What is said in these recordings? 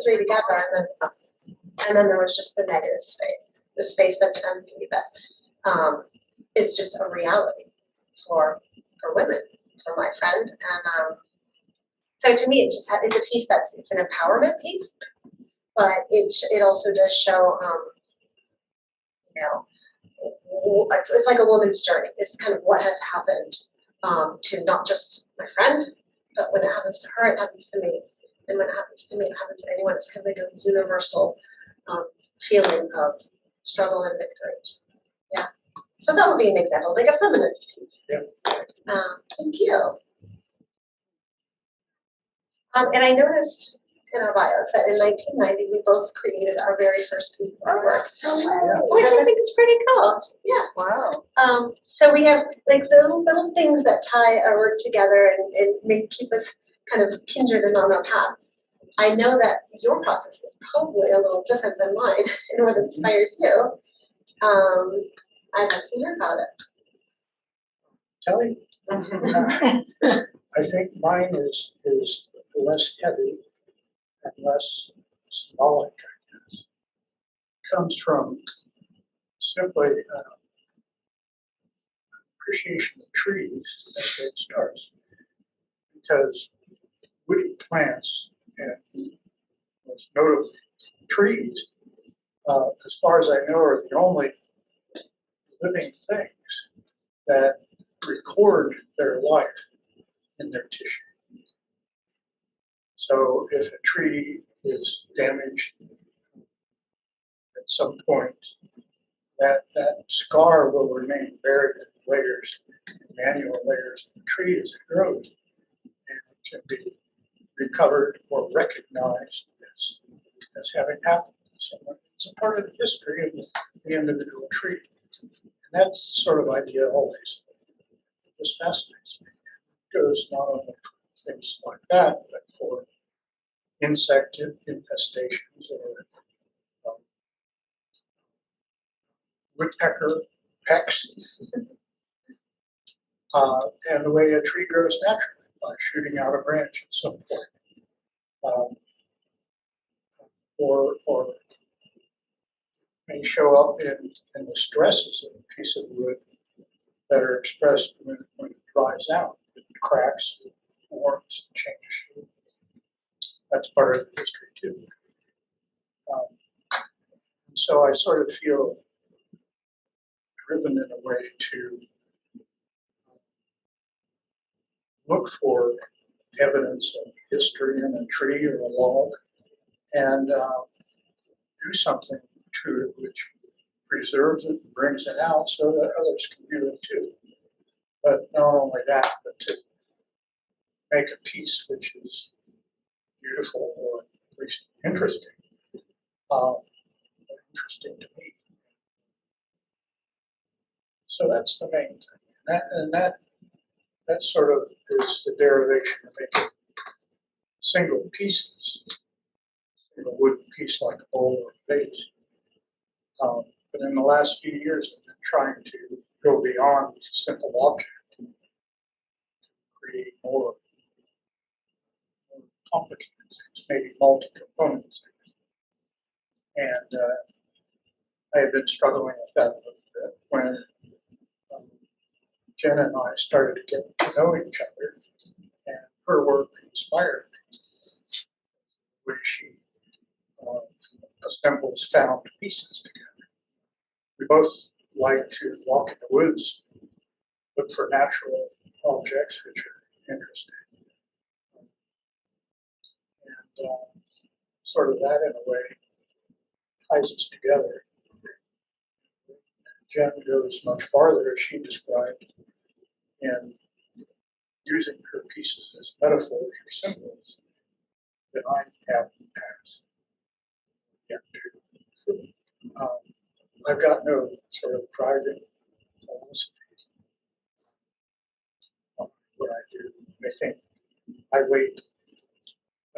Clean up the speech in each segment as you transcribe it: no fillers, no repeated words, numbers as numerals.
three together, and then there was just the negative space, the space that's empty that is just a reality for women, for my friend, and so to me, it's a piece it's an empowerment piece, but it also does show, you know, it's like a woman's journey. It's kind of what has happened to not just my friend, but when it happens to her, it happens to me. And when it happens to me, it happens to anyone. It's kind of like a universal feeling of struggle and victory. Yeah. So that would be an example, like a feminist piece. Yeah. Thank you. And I noticed in our bios that in 1990 we both created our very first piece of artwork, which I think is pretty cool. Yeah. Wow. So we have like little things that tie our work together and keep us kind of kindred and on our path. I know that your process is probably a little different than mine and what inspires you. I'd like to hear about it. Kelly? I think mine is less heavy and less symbolic, I guess. It comes from simply appreciation of trees as it starts. Because woody plants, and most notably trees, as far as I know, are the only living things that record their life in their tissue. So if a tree is damaged at some point, that scar will remain buried in layers, manual layers of the tree as it grows, and it can be recovered or recognized as having happened. So it's a part of the history of the individual tree. And that sort of idea always just fascinates me. It goes not only for things like that, but for insect infestations or woodpecker pecks, and the way a tree grows naturally by shooting out a branch at some point, or may show up in the stresses of a piece of wood that are expressed when it dries out. It cracks, it forms, changes shape. That's part of the history too. And so I sort of feel driven in a way to look for evidence of history in a tree or a log and do something to it which preserves it and brings it out so that others can do it too. But not only that, but to make a piece which is beautiful or at least interesting, interesting to me. So that's the main thing. And that sort of is the derivation of making single pieces, a wooden piece like a bowl or a vase. But in the last few years, I've been trying to go beyond simple object, create more complicated things, maybe multi-component things. And I have been struggling with that a little bit when Jen and I started to get to know each other, and her work inspired me. The way she assembles found pieces together. We both like to walk in the woods, look for natural objects which are interesting. And sort of that, in a way, ties us together. Jen goes much farther, as she described, in using her pieces as metaphors or symbols that I have in the past yet to. I've got no sort of driving philosophy on what I do. I think I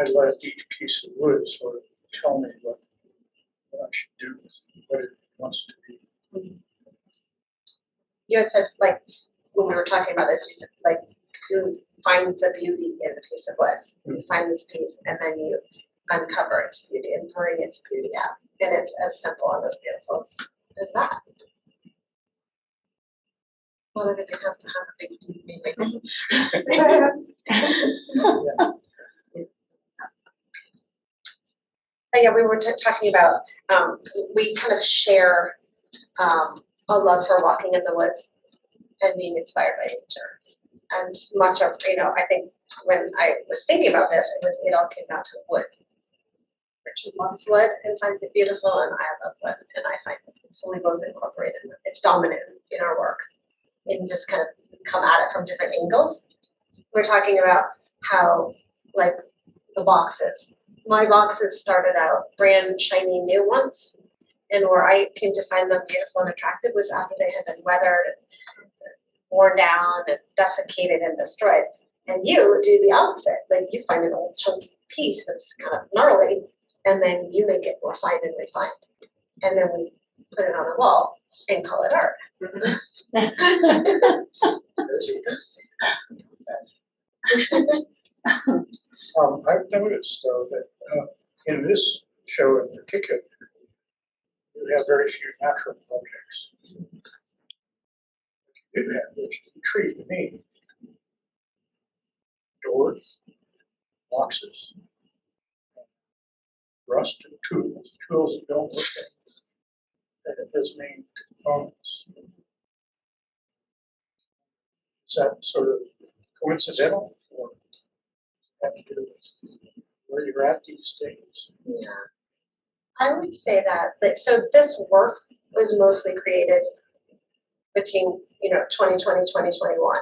let each piece of wood sort of tell me what I should do with it, what it wants to be. You had said, like, when we were talking about this, you said, like, you find the beauty in the piece of wood. You find this piece, and then you uncover its beauty and bring its beauty out. And it's as simple and as beautiful as that. Well, everything has to have a big meaning. But yeah, we were talking about, we kind of share a love for walking in the woods and being inspired by nature. And much of, I think when I was thinking about this, it all came down to wood. Richard loves wood and finds it beautiful, and I love wood, and I find it fully both incorporated. It's dominant in our work. You can just kind of come at it from different angles. We're talking about how, like, the boxes. My boxes started out brand shiny new ones, and where I came to find them beautiful and attractive was after they had been weathered, worn down, and desiccated and destroyed. And you do the opposite. Like, you find an old chunky piece that's kind of gnarly, and then you make it refined and refined. And then we put it on the wall and call it art. I've noticed, though, that in this show in particular, you have very few natural objects. You do have, which intrigue me, doors, boxes, rust and tools that don't look as main components. Is that sort of coincidental, or have to do with where you're at these days? Yeah, I would say that. So this work was mostly created between 2020, 2021,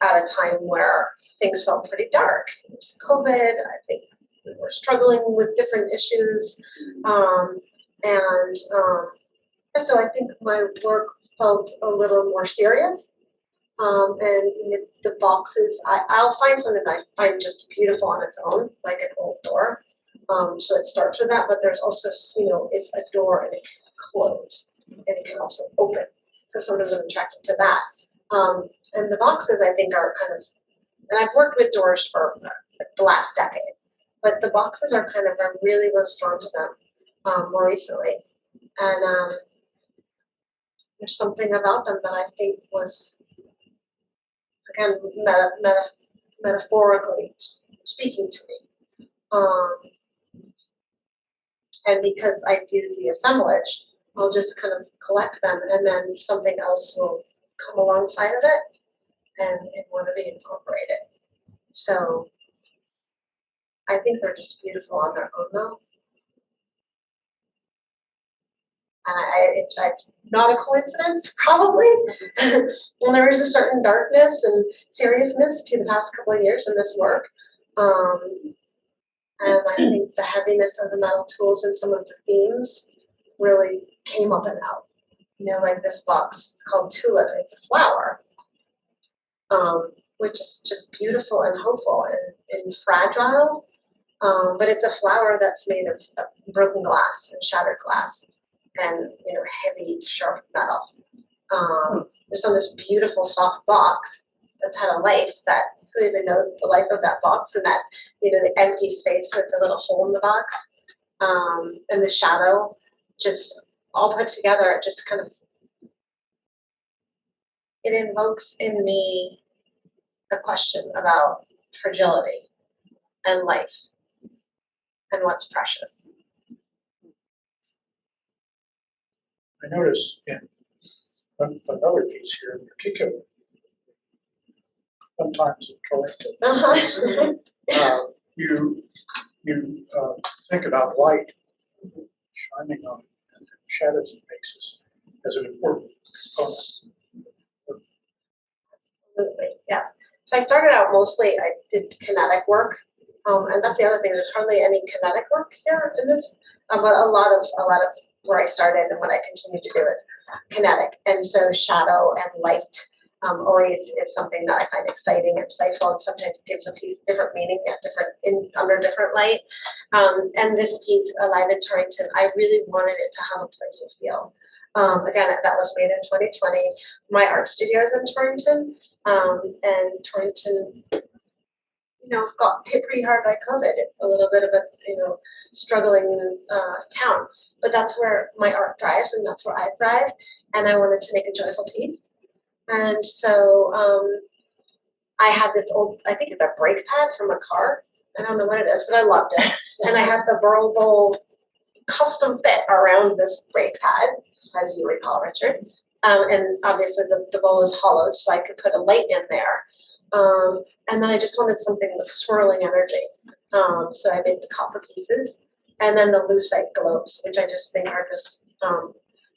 at a time where things felt pretty dark. It was COVID. I think we were struggling with different issues, and so I think my work felt a little more serious. And the boxes, I'll find something that I find just beautiful on its own, like an old door. So it starts with that, but there's also, it's a door and it can close and it can also open. So sometimes I'm attracted to that. And the boxes, I think, are kind of, and I've worked with doors for the last decade, but the boxes are kind of, I really was drawn to them more recently. And there's something about them that I think was, again, metaphorically speaking to me. And because I do the assemblage, I'll just kind of collect them, and then something else will come alongside of it and want to be incorporated. So I think they're just beautiful on their own, though. It's not a coincidence, probably. Well, there is a certain darkness and seriousness to the past couple of years in this work. And I think the heaviness of the metal tools and some of the themes really came up and out. Like this box, it's called Tulip. It's a flower, which is just beautiful and hopeful and fragile. But it's a flower that's made of broken glass and shattered glass and heavy, sharp metal. There's on this beautiful soft box that's had a life that who even knows the life of that box, and that the empty space with the little hole in the box, and the shadow, just all put together. It just kind of it invokes in me a question about fragility and life and what's precious. I notice in another piece here in particular, sometimes in Torrington, you think about light shining on shadows and faces as an important component. Absolutely, yeah. So I started out mostly, I did kinetic work, and that's the other thing. There's hardly any kinetic work here in this, but a lot of where I started and what I continue to do is kinetic. And so shadow and light always is something that I find exciting and playful, and sometimes gives a piece different meaning under different light. And this piece, Alive in Torrington, I really wanted it to have a playful feel. Again, that was made in 2020. My art studio is in Torrington, and Torrington, got hit pretty hard by COVID. It's a little bit of a, struggling town. But that's where my art thrives and that's where I thrive. And I wanted to make a joyful piece. And so I had this old, I think it's a brake pad from a car. I don't know what it is, but I loved it. And I had the Burl Bowl custom fit around this brake pad, as you recall, Richard. And obviously the bowl is hollowed, so I could put a light in there. And then I just wanted something with swirling energy. So I made the copper pieces and then the lucite globes, which I just think are just,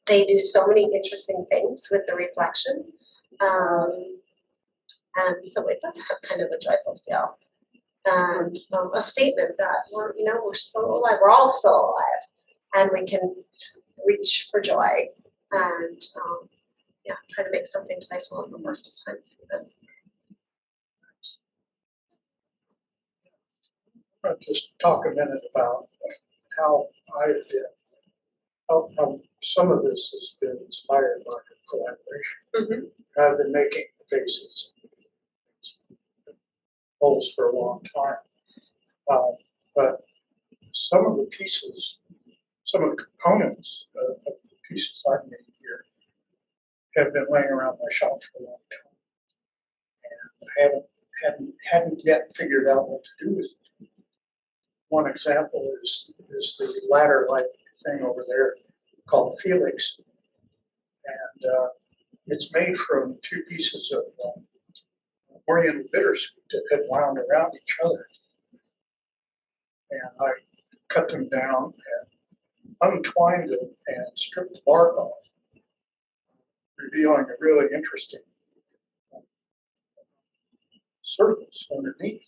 they do so many interesting things with the reflection. And so it does have kind of a joyful feel. And a statement that we're still alive. We're all still alive, and we can reach for joy and try to make something joyful in the worst of times. Even. I'll just talk a minute about how how some of this has been inspired by collaboration. Mm-hmm. I've been making faces, bowls for a long time, but some of the pieces, some of the components of the pieces I've made here have been laying around my shop for a long time, and I hadn't yet figured out what to do with it. One example is the ladder-like thing over there called Felix, and it's made from two pieces of Oriental bittersweet that had wound around each other, and I cut them down and untwined them and stripped the bark off, revealing a really interesting surface underneath.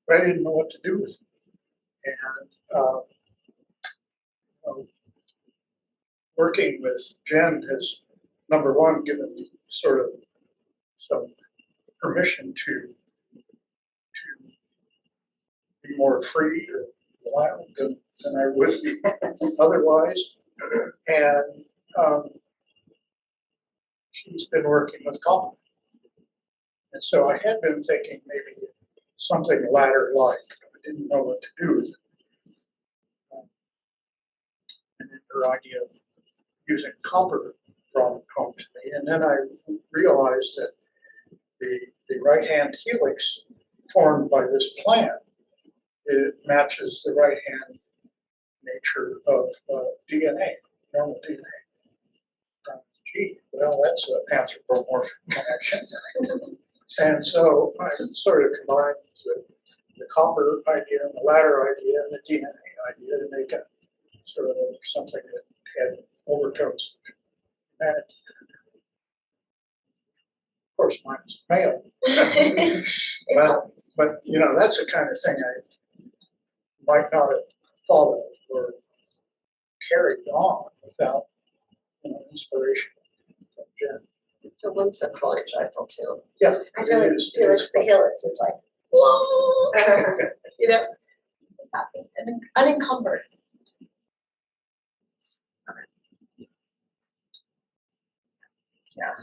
But I didn't know what to do with it. And working with Jen has, number one, given me sort of some permission to be more free or wild than I would be otherwise. And she's been working with copper. And so I had been thinking maybe something ladder-like. I didn't know what to do with it. And then her idea of using copper brought it home to me. And then I realized that the right-hand helix formed by this plant, it matches the right-hand nature of DNA, normal DNA. Gee, well, that's an anthropomorphic connection. And so I sort of combined the copper idea and the ladder idea and the DNA idea to make a sort of something that had overtones of humanity. Of course, mine was male. but that's the kind of thing I might not have thought of or carried on without inspiration from Jen. It's a whimsical and joyful too. Yeah, I feel like Felix the Helix is like, whoa, happy and unencumbered. Yeah.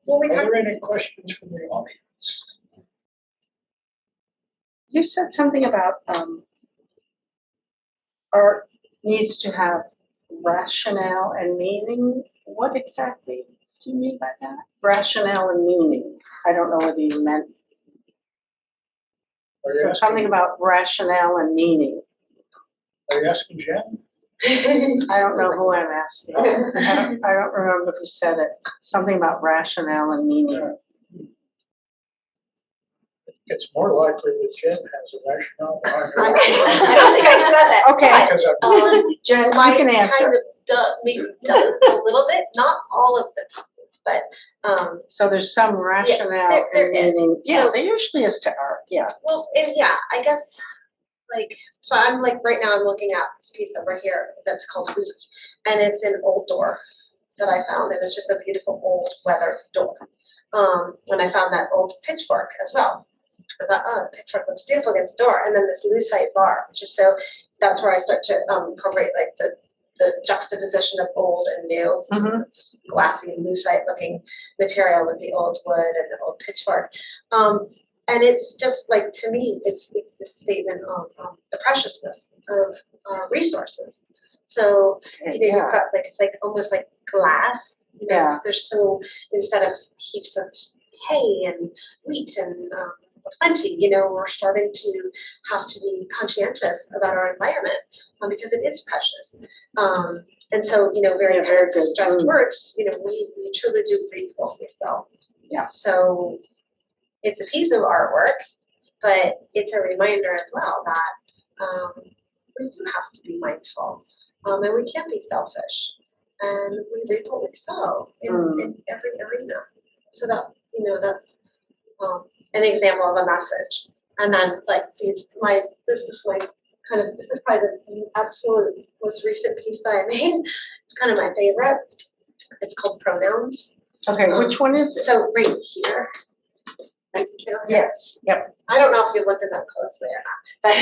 Well, Are there any questions from the audience? You said something about art needs to have rationale and meaning. What exactly do you mean by that? Rationale and meaning. I don't know whether you meant something about rationale and meaning. Are you asking Jen? I don't know who I'm asking. I don't remember who said it. Something about rationale and meaning. It's more likely that Jen has a rationale behind her. I don't think I said that. Okay, Jen, you can answer. Kind of maybe does a little bit, not all of the topics, but so there's some rationale there and meaning. is. Yeah, So, there usually is to art. Yeah. Well, I guess so I'm right now I'm looking at this piece over here that's called Week, and it's an old door that I found, and it's just a beautiful old weathered door. When I found that old pitchfork as well. I thought, oh, the pitchfork looks beautiful against the door. And then this lucite bar, that's where I start to incorporate like the the juxtaposition of old and new, glassy, lucite looking material with the old wood and the old pitchfork. And it's just like, to me, it's the statement of the preciousness of resources. So, you've got like, it's like almost like glass. There's so, instead of heaps of hay and wheat and plenty, we're starting to have to be conscientious about our environment because it is precious. And so, very stressed words, we truly do reap what we sow. Yeah. So it's a piece of artwork, but it's a reminder as well that we do have to be mindful, and we can't be selfish, and we reap what we sow in every arena. So that, that's an example of a message. And then, like, this is probably the absolute most recent piece that I made. It's kind of my favorite. It's called Pronouns. Okay, which one is it? So right here. Yes. Yep. I don't know if you looked at them closely or not, but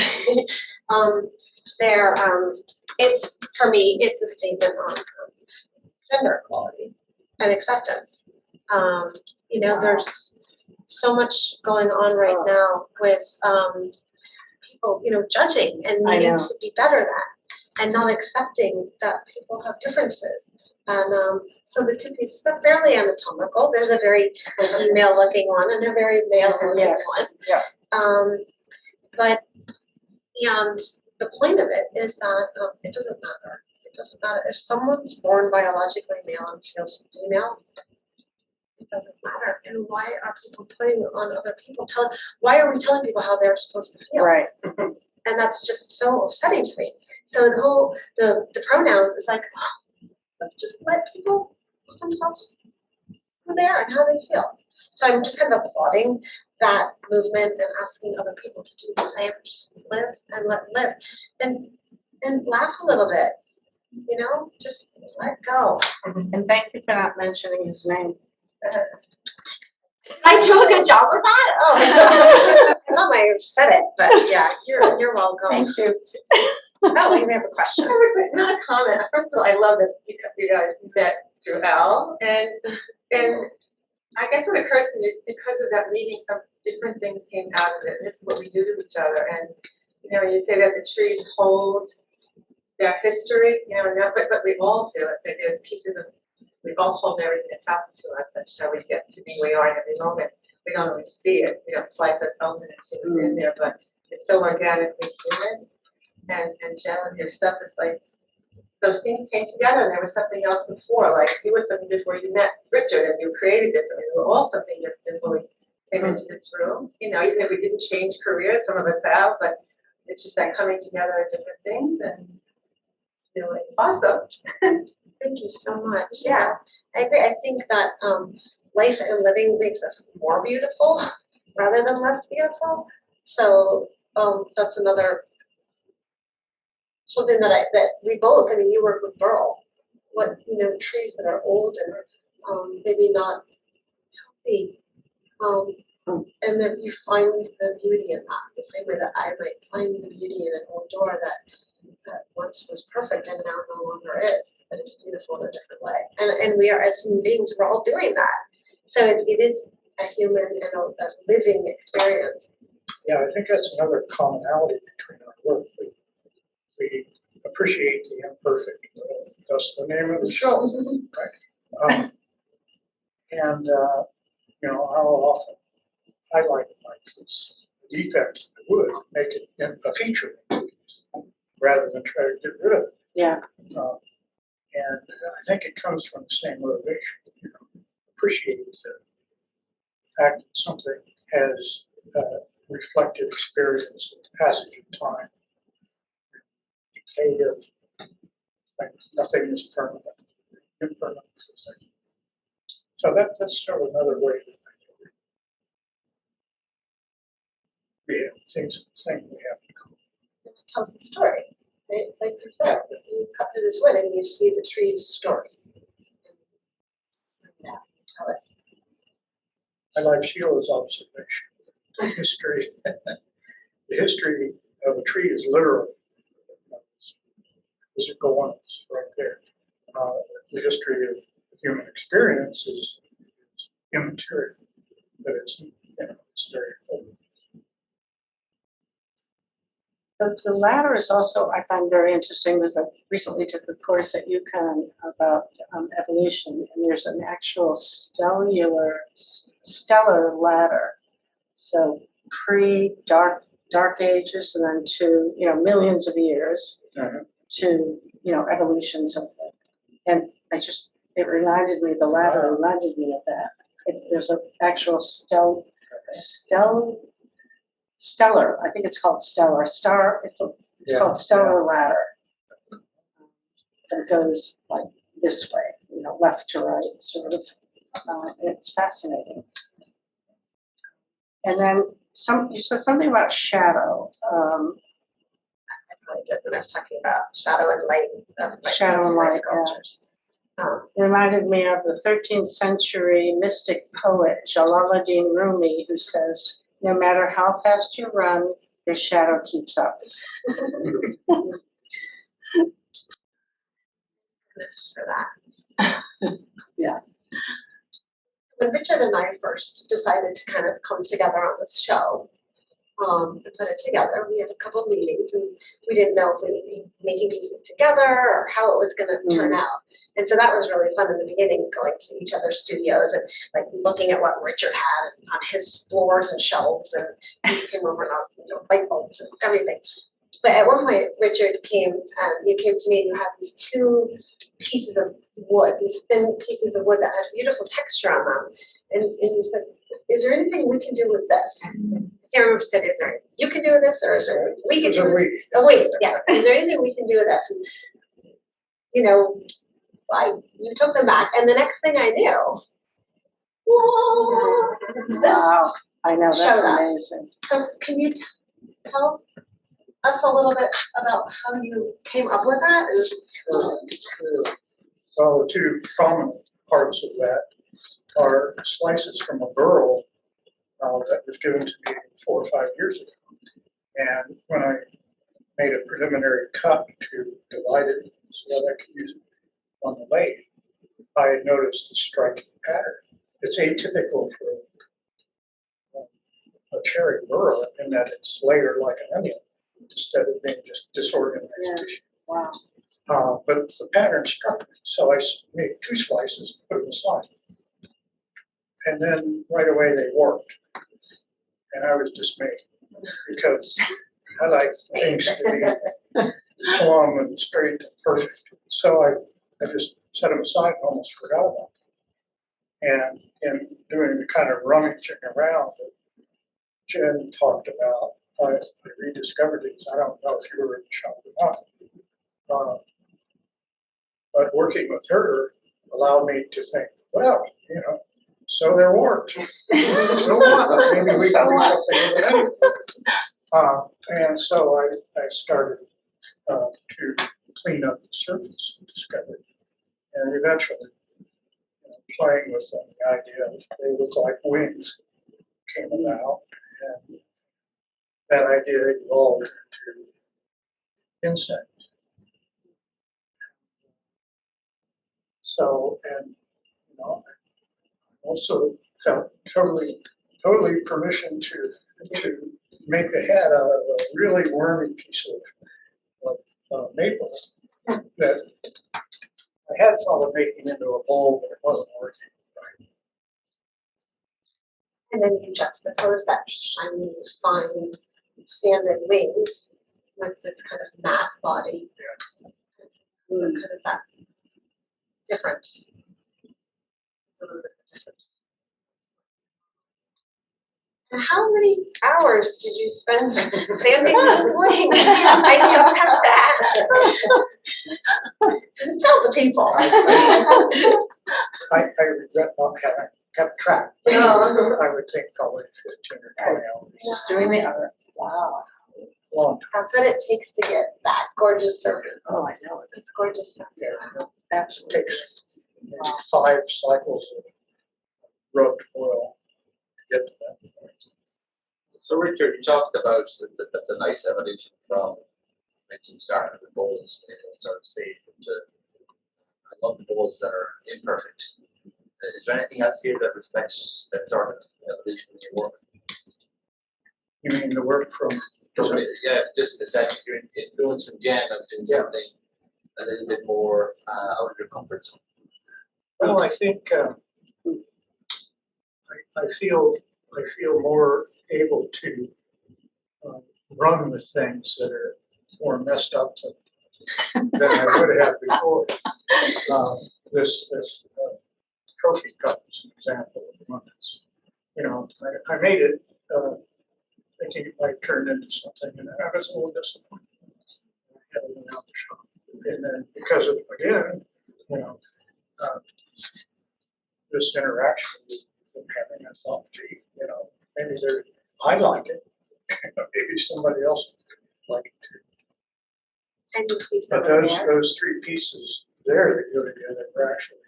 it's, for me, it's a statement on gender equality and acceptance. There's so much going on right now with people, judging and needing to be better than, and not accepting that people have differences. And so the two pieces are fairly anatomical. There's a very female-looking one and a very male-looking one. Yeah. But and the point of it is that it doesn't matter. It doesn't matter if someone's born biologically male and feels female. It doesn't matter. And why are people putting on other people? Why are we telling people how they're supposed to feel? Right. And that's just so upsetting to me. So the pronouns is like, let's just let people put themselves who they are and how they feel. So I'm just kind of applauding that movement and asking other people to do the same. Just live and let live, and laugh a little bit. Just let go. And thank you for not mentioning his name. I do a good job with that. Oh, I thought I said it, but yeah, you're welcome. Thank you. Oh, you may have a question. Not a comment. First of all, I love that you guys met through Al, and I guess what occurs to me is because of that meeting, some different things came out of it. This is what we do to each other, and you say that the trees hold their history, but we all do it. That there's pieces of, we all hold everything that's happened to us. That's how we get to be where we are in every moment. We don't always see it. We don't slice us open and see what's in there, but it's so organically human. And Jen, your stuff is like, those things came together, and there was something else before. Like, you were something before you met Richard, and you created differently. We were all something different before we came into this room. Even if we didn't change careers, some of us have, but it's just that coming together of different things, and really awesome. Thank you so much. Yeah, I agree. I think that life and living makes us more beautiful rather than less beautiful. So that's another something that we both. I mean, you work with Burl. What trees that are old and maybe not healthy, and then you find the beauty in that. The same way that I might find the beauty in an old door that once was perfect and now no longer is, but it's beautiful in a different way. And we are, as human beings, we're all doing that. So it is a human and a living experience. Yeah, I think that's another commonality between our work. We appreciate the imperfect. That's the name of the show, right? And how often I like this defect would make it a feature rather than try to get rid of it. Yeah. And I think it comes from the same motivation. Appreciate the fact that something has reflected experience with the passage of time. Decay of things. Nothing is permanent. Impermanence of things. So that's sort of another way to think of it. We have things we have to come. It tells the story. Right? Like you said, you cut through this wood and you see the tree's stories. And you tell us. I like Sheila's observation. The history, the history of a tree is literal. physical ones right there. The history of human experience is immaterial, but it's, it's very important. The latter is also, I find very interesting, because I recently took a course at UConn about evolution, and there's an actual stellar ladder. So pre-dark ages, and then to, millions of years to, evolution, so forth. And it reminded me, the ladder reminded me of that. There's an actual stellar, I think it's called stellar, it's called stellar ladder. That goes like this way, left to right, sort of. It's fascinating. And then you said something about shadow. I probably did when I was talking about shadow and light. Shadow and light, sculptures. Reminded me of the 13th century mystic poet Jalaluddin Rumi, who says, "No matter how fast you run, your shadow keeps up." This for that. Yeah. When Richard and I first decided to kind of come together on this show, and put it together, we had a couple of meetings, and we didn't know if we would be making pieces together or how it was going to turn out. And so that was really fun in the beginning, going to each other's studios and like looking at what Richard had on his floors and shelves, and he came over and light bulbs and everything. But at one point, Richard came, you came to me and you had these two pieces of wood, these thin pieces of wood that had beautiful texture on them. And you said, "Is there anything we can do with this?" I can't remember if you said, "Is there anything you can do with this, or is there anything we can do with this?" Oh, wait, yeah. Is there anything we can do with this? And, you took them back, and the next thing I knew, whoa, Wow, I know, that's showed up. amazing. So can you tell us a little bit about how you came up with that? Sure. So the two prominent parts of that are slices from a burl that was given to me 4 or 5 years ago. And when I made a preliminary cut to divide it so that I could use it on the lathe, I had noticed a striking pattern. It's atypical for a cherry burl in that it's layered like an onion instead of being just disorganized tissue. Wow. But the pattern struck me, so I made 2 slices, put them aside. And then right away they warped. And I was dismayed because I like things to be plumb and straight and perfect. So I just set them aside and almost forgot about them. And in doing the kind of rummaging around that Jen talked about, I rediscovered these. I don't know if you were in the shop or not. But working with her allowed me to think, well, so they're warped. So what? Maybe we can do something with it anyway. And so I started to clean up the surface and discovered, and eventually playing with them, the idea that they look like wings came about, and that idea evolved into insects. So, and I also felt totally permission to make the head out of a really wormy piece of maple that I had thought of making into a bowl, but it wasn't working right. And then you juxtapose that shiny, fine, sanded wings with this kind of matte body. Kind of that difference. And how many hours did you spend sanding those wings? I just have to ask. Tell the people. I regret not having kept track. No. I would think probably 15 or 20 hours. Just doing the other. Wow. Long time. That's what it takes to get that gorgeous surface. Oh, I know. It's gorgeous. Yeah, Absolutely. it takes maybe 5 cycles of rubbed oil to get to that point. So Richard, you talked about that's a nice evolution from mentioned starting with goals and sort of say I love the goals that are imperfect. Is there anything else here that reflects that sort of evolution in your work? You mean the work from? Yeah, just that you're influenced from Jen of doing something a little bit more out of your comfort zone. Well, I think I feel more able to run with things that are more messed up than I would have before. This trophy cup is an example of one that's, you know, I made it thinking it might turn into something, and I was a little disappointed. I had it out the shop, and then because of again, you know, this interaction with having a thought, gee, you know, maybe I like it, maybe somebody else like it too. And you see But some of that. those three pieces there that go together are actually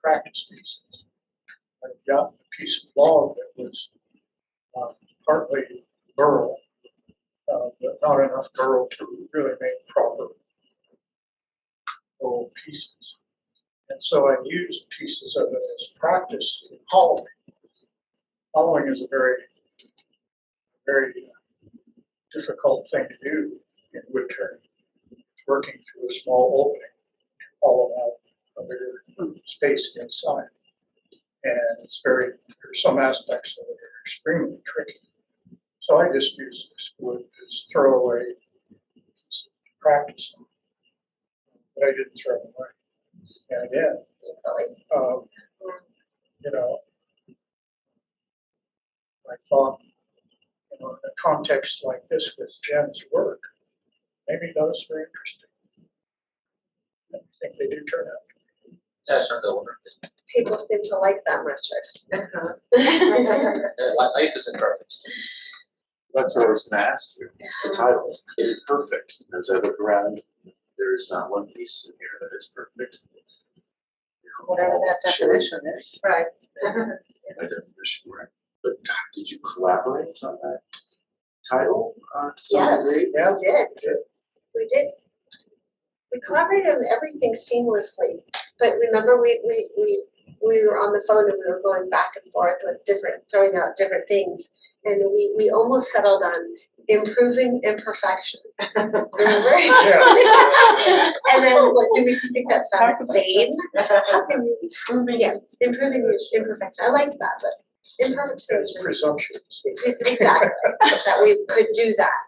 practice pieces. I've got a piece of log that was partly burl, but not enough burl to really make proper burl pieces. And so I used pieces of it as practice in hollowing. Hollowing is a very, very difficult thing to do in wood turning. Working through a small opening to hollow out a bigger space inside. And there's some aspects of it that are extremely tricky. So I just use this wood as throwaway practice on. But I didn't throw it away. And again, you know, I thought, you know, in a context like this with Jen's work, maybe that was very interesting. I think they do turn out. That's not the order. People seem to like them, Richard. Life isn't perfect. That's what I was going to ask you. The title, Imperfect. As I look around, there is not one piece in here that is perfect. Whatever that definition is. Right. My definition, right? But did you collaborate on that title to some Yes. degree? Yeah, We did. We did. We collaborated on everything seamlessly. But remember, we were on the phone and we were going back and forth with throwing out different things. And we almost settled on improving imperfection. Remember? Yeah. And then what do we think that sounded vain? How can you Improving. Yeah, improving the imperfection. I liked that, but imperfect That's solution. presumptuous. Exactly, that we could do that.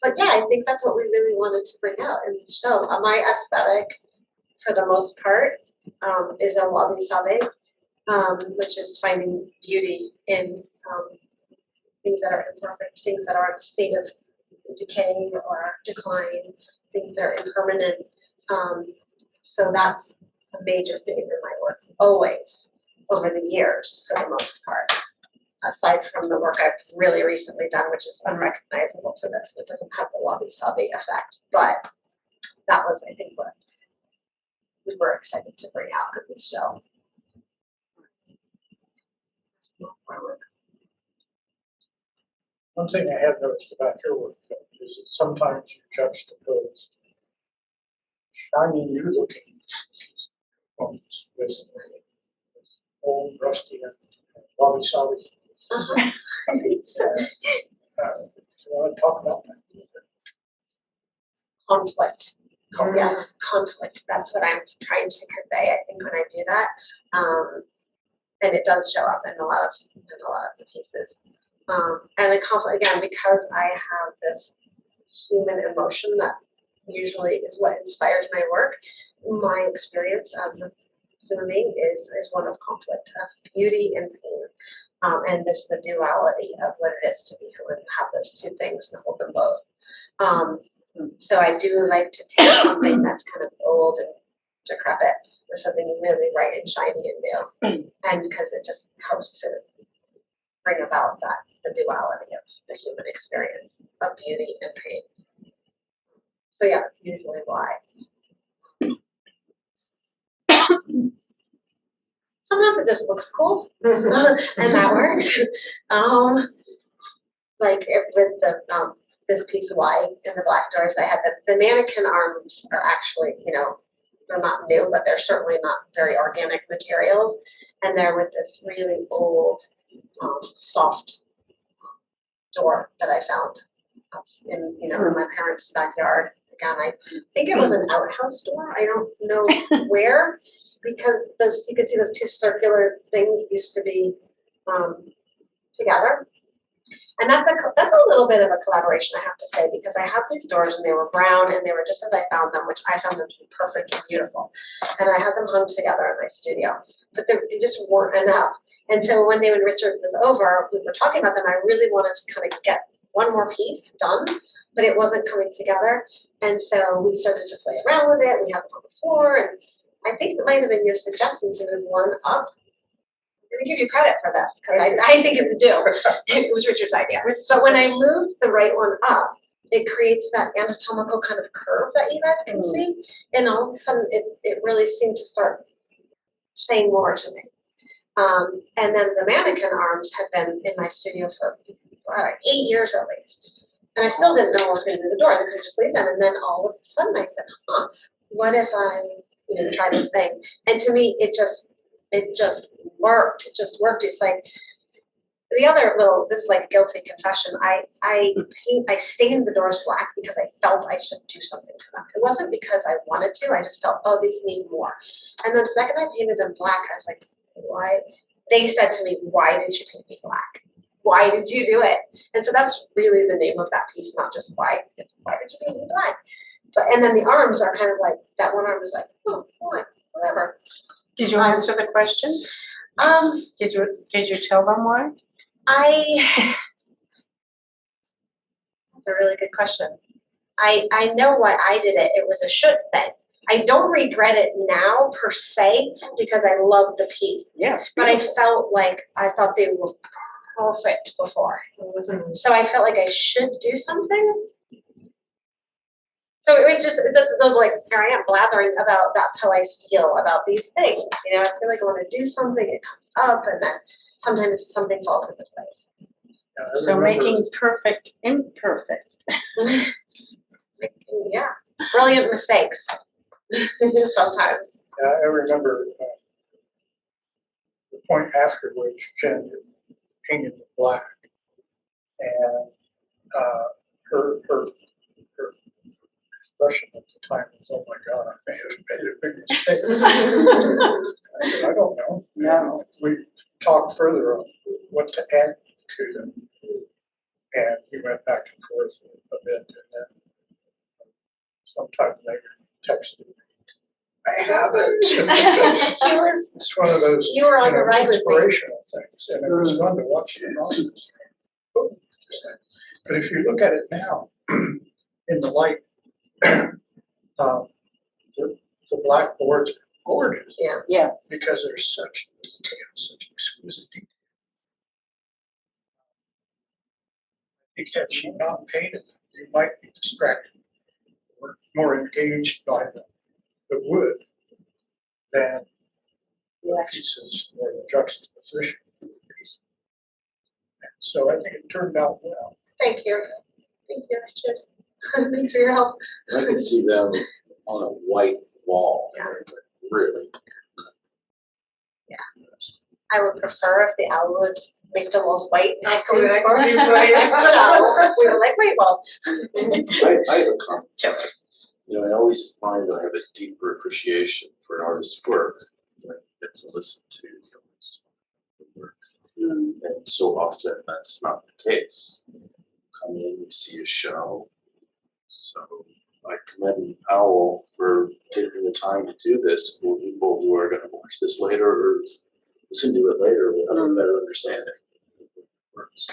But yeah, I think that's what we really wanted to bring out in the show. My aesthetic, for the most part, is a wabi-sabi, which is finding beauty in things that are imperfect, things that are in a state of decay or decline, things that are impermanent. So that's a major theme in my work, always, over the years, for the most part. Aside from the work I've really recently done, which is unrecognizable to this, it doesn't have the wabi-sabi effect. But that was, I think, what we were excited to bring out in this show. One thing I have noticed about your work though, is that sometimes you juxtapose shiny, new-looking components with old, rusty, and wabi-sabi. Uh-huh. So I want to talk about that. Conflict. Yes, conflict. That's what I'm trying to convey, I think, when I do that. And it does show up in a lot of the pieces. And the conflict, again, because I have this human emotion that usually is what inspires my work, my experience as a human being is one of conflict, of beauty and pain. And this the duality of what it is to be human, have those two things and hold them both. So I do like to take something that's kind of old and decrepit with something really bright and shiny and new. And because it just helps to bring about the duality of the human experience of beauty and pain. So yeah, that's usually why. Sometimes it just looks cool, and that works. Like with the this piece wide in the black doors. I had the mannequin arms are actually, they're not new, but they're certainly not very organic materials. And they're with this really old, soft door that I found in my parents' backyard. Again, I think it was an outhouse door. I don't know where, because you could see those two circular things used to be together. And that's a little bit of a collaboration, I have to say, because I had these doors and they were brown and they were just as I found them, which I found them to be perfect and beautiful. And I had them hung together in my studio, but they just weren't enough. And so one day when Richard was over, we were talking about them. I really wanted to kind of get one more piece done, but it wasn't coming together. And so we started to play around with it. We had them on the floor, and I think it might have been your suggestion to move one up. I'm going to give you credit for this, because I think it's due. It was Richard's idea. But when I moved the right one up, it creates that anatomical kind of curve that you guys can see. And all of a sudden, it really seemed to start saying more to me. And then the mannequin arms had been in my studio for 8 years at least. And I still didn't know what was going to do the door. I could just leave them. And then all of a sudden I said, what if I try this thing? And to me, it just worked. It just worked. It's like the other this is like a guilty confession. I stained the doors black because I felt I should do something to them. It wasn't because I wanted to. I just felt, these need more. And then the second I painted them black, I was like, why? They said to me, why did you paint me black? Why did you do it? And so that's really the name of that piece, not just why. It's why did you paint me black? And then the arms are kind of like, that one arm is like, why? Whatever. Did you answer the question? Did you tell them why? That's a really good question. I know why I did it. It was a should thing. I don't regret it now per se because I love the piece. Yeah. But I felt like I thought they were perfect before. Mm-hmm. So I felt like I should do something. So it was just those like, here I am blathering about that's how I feel about these things. I feel like I want to do something, it comes up, and then sometimes something falls into place. So making perfect imperfect. Yeah, brilliant mistakes. Sometimes. I remember the point after which Jen painted it black, and her expression at the time was, "Oh my God, I may have made a big mistake." I said, "I don't know." No. We talked further on what to add to them, and we went back and forth a bit, and then sometime later texted me, "I have it." It's one of those you were on the right with me. inspirational things, and it was fun to watch the process. But if you look at it now, in the light, the black boards are gorgeous. Yeah. Yeah. Because there's such detail, such exquisite detail. I think had she not painted them, you might be distracted or more engaged by the wood than the pieces or the juxtaposition of the pieces. And so I think it turned out well. Thank you. Thank you, Richard. Thanks for your help. I could see them on a white wall. Yeah. Really. Yeah. I would prefer if the owl would make them all white. I see that. We were like white walls. I have a comment. Sure. I always find I have a deeper appreciation for an artist's work when I get to listen to the artist's work. And so often that's not the case. You come in, you see a show. So I commend Powell for taking the time to do this for people who are going to watch this later or listen to it later with a better understanding of it works.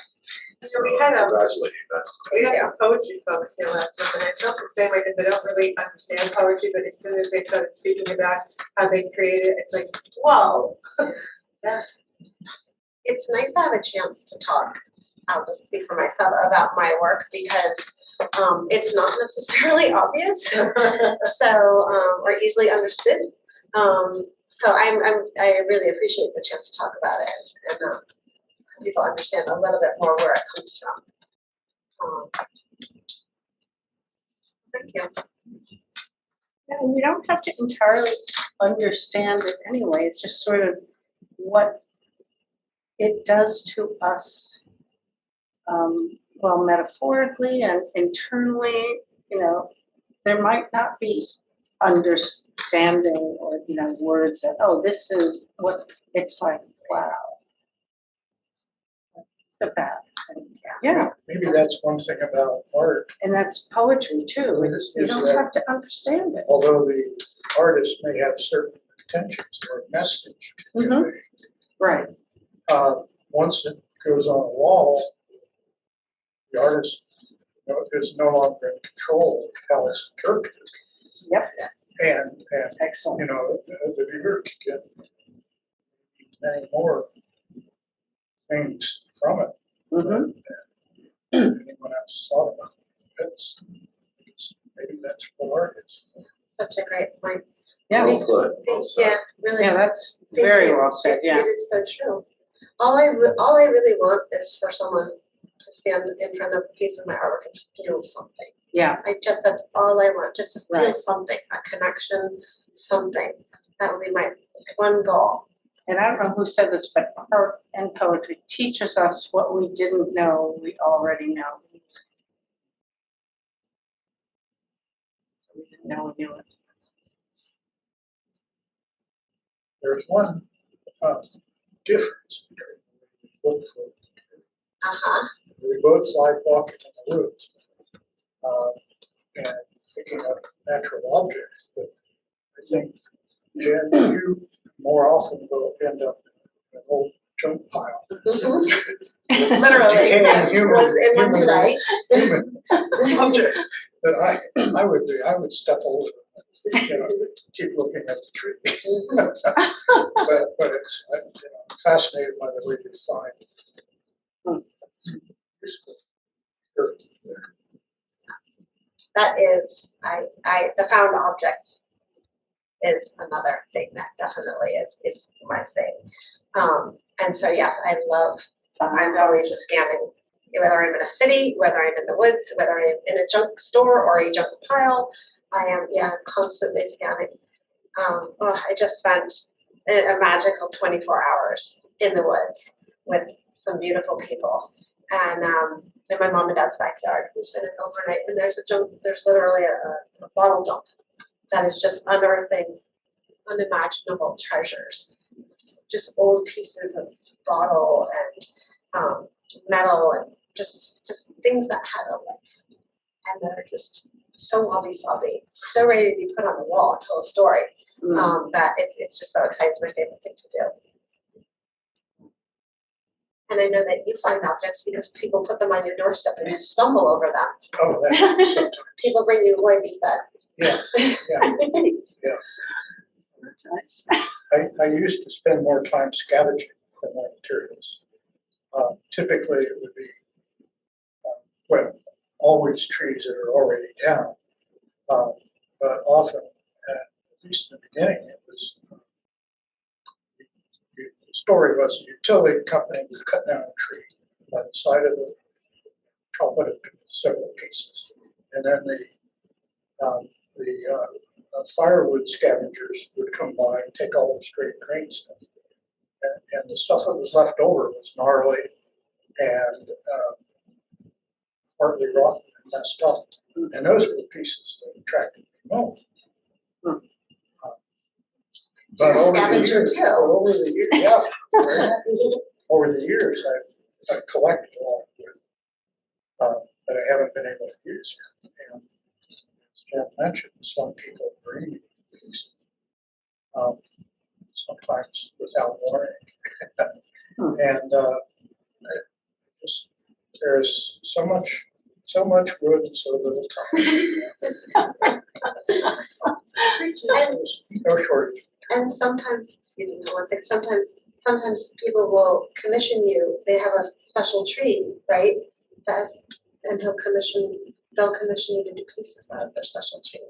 So we had congratulate you guys. We had some poetry folks here last week, and I felt the same way because they don't really understand poetry, but as soon as they started speaking about how they created it, it's like, whoa. Yeah. It's nice to have a chance to talk. I'll just speak for myself about my work because it's not necessarily obvious, or easily understood. So I really appreciate the chance to talk about it and people understand a little bit more where it comes from. you. And we don't have to entirely understand it anyway. It's just sort of what it does to us, well, metaphorically and internally. You know, there might not be understanding or, you know, words that, oh, this is what it's like. Wow. Look at that. And, yeah. Maybe that's one thing about art. And that's poetry too. You don't have to understand it. Although the artist may have certain intentions or message to Mhm. convey, Right. once it goes on a wall, the artist is no longer in control of how it's interpreted. Yep. And Excellent. you know, the viewer can get many more things from it Mm-hmm. than anyone else thought about. Maybe that's what art is. Such a great point. Yes. Well put, well said. Yeah, really. Yeah, that's Thank very you. well said. It's- Yeah. It is so true. All I really want is for someone to stand in front of a piece of my artwork and feel something. Yeah. That's all I want, just to feel Right. something, a connection, something. That would be my one goal. And I don't know who said this, but art and poetry teaches us what we didn't know we already know. We didn't know we knew it. There's one difference between both of them. Uh-huh. We both like walking in the woods and picking up natural objects, but I think, Jen, you more often will end up in an old junk pile. Literally, Decaying I was in one human- today. Human object that I would do. I would step over, you know, keep looking at the tree. but it's I'm fascinated by the way you find useful earth there. That is, the found objects is another thing that definitely is my thing. And so yes, I'm always scanning, whether I'm in a city, whether I'm in the woods, whether I'm in a junk store or a junk pile, I am, constantly scanning. I just spent a magical 24 hours in the woods with some beautiful people. And in my mom and dad's backyard, we spent an overnight, and there's literally a bottle dump that is just unearthing unimaginable treasures. Just old pieces of bottle and metal and just things that had a life. And they're just so wabi-sabi, so ready to be put on the wall and tell a story, that it's just so exciting. It's my favorite thing to do. And I know that you find objects because people put them on your doorstep and you stumble over them. Oh, that's sometimes. People bring you away with that. Yeah. That's nice. I used to spend more time scavenging for my materials. Typically, it would be, always trees that are already down. But often, at least in the beginning, it was, the story was a utility company would cut down a tree by the side of the, chop it into several pieces. And then the firewood scavengers would come by and take all the straight grain stuff. And the stuff that was left over was gnarly and partly rotten and messed up. And those were the pieces that attracted me most. So you're a over the scavenger years, too. over the years, yeah, over the years, I've collected a lot of wood that I haven't been able to use here. And as Jen mentioned, some people bring me these, sometimes without warning. And just there's so much wood and so little time. There's no shortage. And sometimes, excuse me, one thing, sometimes people will commission you, they have a special tree, right? And they'll commission you to do pieces out of their special tree.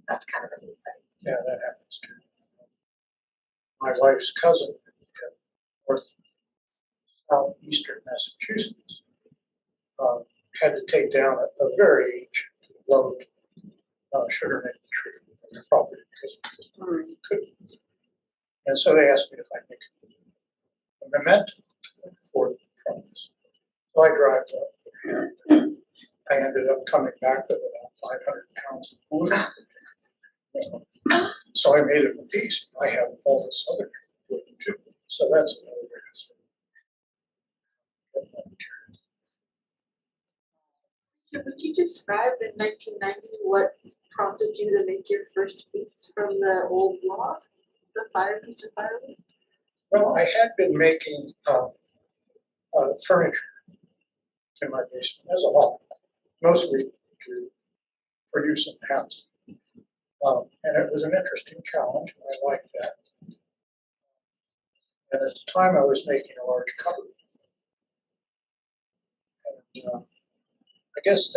That's kind of a neat thing. Yeah, that happens too. My wife's cousin in southeastern Massachusetts had to take down a very ancient load sugar maple tree on their property because it couldn't. And so they asked me if I'd make a memento for the promise. So I drive up, and I ended up coming back with about 500 pounds of wood. You know. So I made it a piece. I have all this other wood too. So that's another way to get that material. Would you describe in 1990 what prompted you to make your first piece from the old log, the piece of firewood? Well, I had been making furniture in my basement as a hobby, mostly for use in the house. And it was an interesting challenge. I liked that. And at the time, I was making a large cupboard. And I guess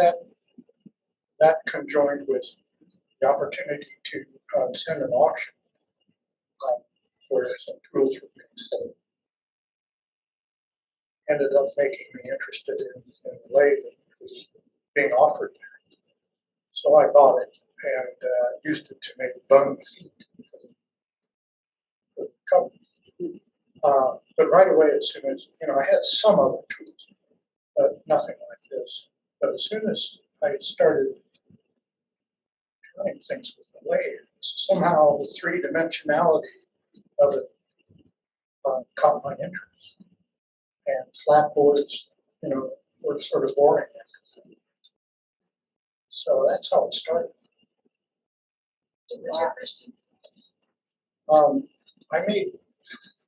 that conjoined with the opportunity to attend an auction where some tools were being sold, ended up making me interested in the lathe that was being offered there. So I bought it and used it to make bone feet for the cupboard. But right away, as soon as, I had some other tools, but nothing like this. But as soon as I started doing things with the lathe, somehow the three-dimensionality of it caught my interest. And flat boards, were sort of boring. So that's how it started. I made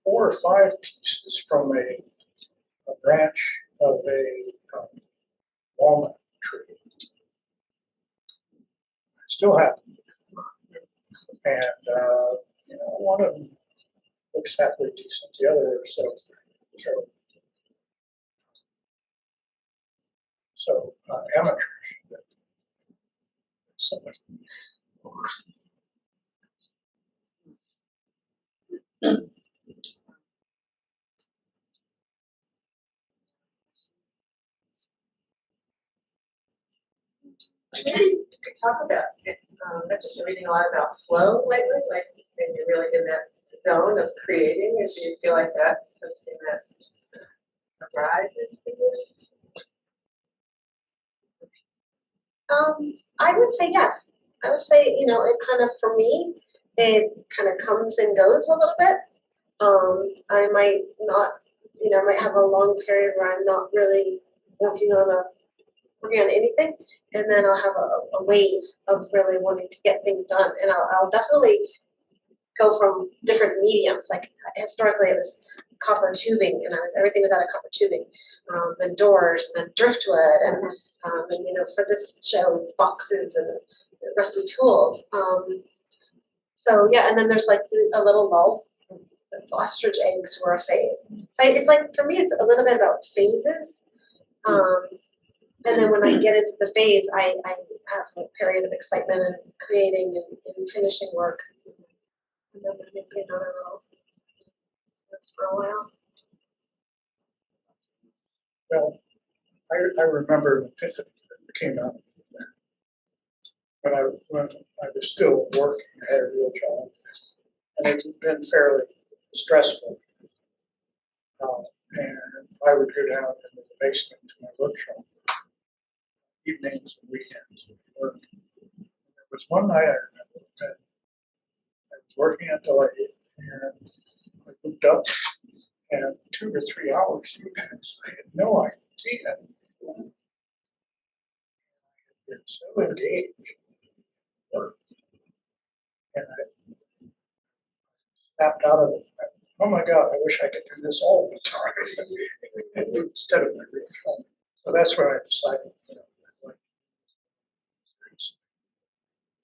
4 or 5 pieces from a branch of a walnut tree. I still have them. And, one of them looks halfway decent, the other are so. So amateurs. Somebody. Maybe you could talk about it. I've just been reading a lot about flow lately, like when you're really in that zone of creating, and do you feel like that's something that arises for you? I would say yes. I would say, it kind of, for me, it kind of comes and goes a little bit. I might not, I might have a long period where I'm not really working on anything, and then I'll have a wave of really wanting to get things done, and I'll definitely go from different mediums. Like historically, it was copper tubing, and everything was out of copper tubing, and doors, and then driftwood, and for this show, boxes and rusty tools. So yeah, and then there's like a little lull. The ostrich eggs were a phase. So it's like, for me, it's a little bit about phases. And then when I get into the phase, I have a period of excitement and creating and finishing work. And then maybe another little for a while. Well, I remember the Epiphany that came out when I was still working. I had a real job, and it's been fairly stressful. And I would go down into the basement to my workshop, evenings and weekends, and work. And there was one night I remember that I was working at the lathe, and I looked up, and 2 or 3 hours passed. I had no idea. I had been so engaged in work, and I snapped out of it. Oh my God, I wish I could do this all the time instead of my real job. So that's when I decided,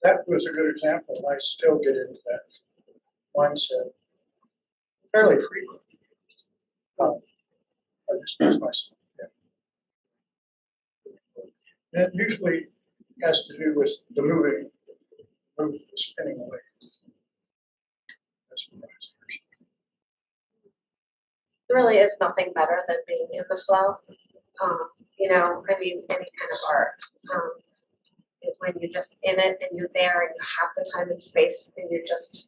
that was a good example. I still get into that mindset fairly frequently. I just lose myself. And it usually has to do with the the spinning away. That's what I was There really is nothing better than being in the flow. Any kind of art is when you're just in it and you're there and you have the time and space and you're just,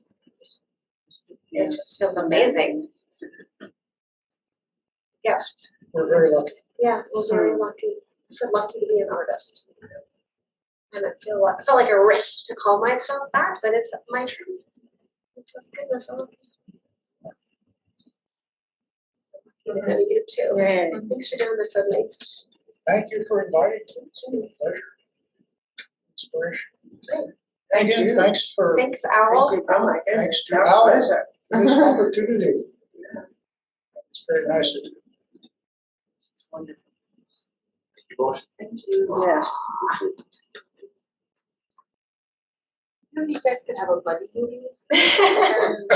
it just feels amazing. Gift. We're very lucky. Yeah, we're very lucky. I feel lucky to be an artist. And I felt like a risk to call myself that, but it's my truth. It feels good. I feel lucky. And I do too. Yay. Thanks for doing this with me. Thank you for inviting me. It's been a pleasure. Inspiration. Great. Thank you. Thanks for, Thanks, Owl. Thank you. Oh my goodness. thanks to Our Al pleasure. for this opportunity. It's very nice of you. It's wonderful. Thank you both. Thank you. Yes. Maybe you guys could have a buddy movie and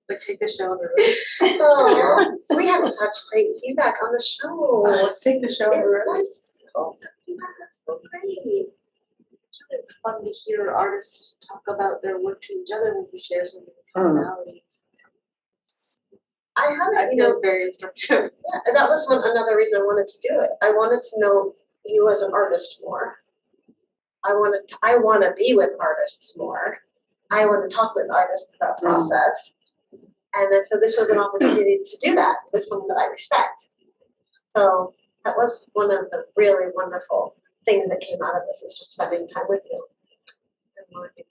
like take the show on the road. Oh, we had such great feedback on the show. Let's take the show. It over. was so great. It's really fun to hear artists talk about their work to each other when we share some of the commonalities. I I haven't, feel very instructive. yeah, that was another reason I wanted to do it. I wanted to know you as an artist more. I want to be with artists more. I want to talk with artists about process. And then, so this was an opportunity to do that with someone that I respect. So that was one of the really wonderful things that came out of this, is just spending time with you and learning.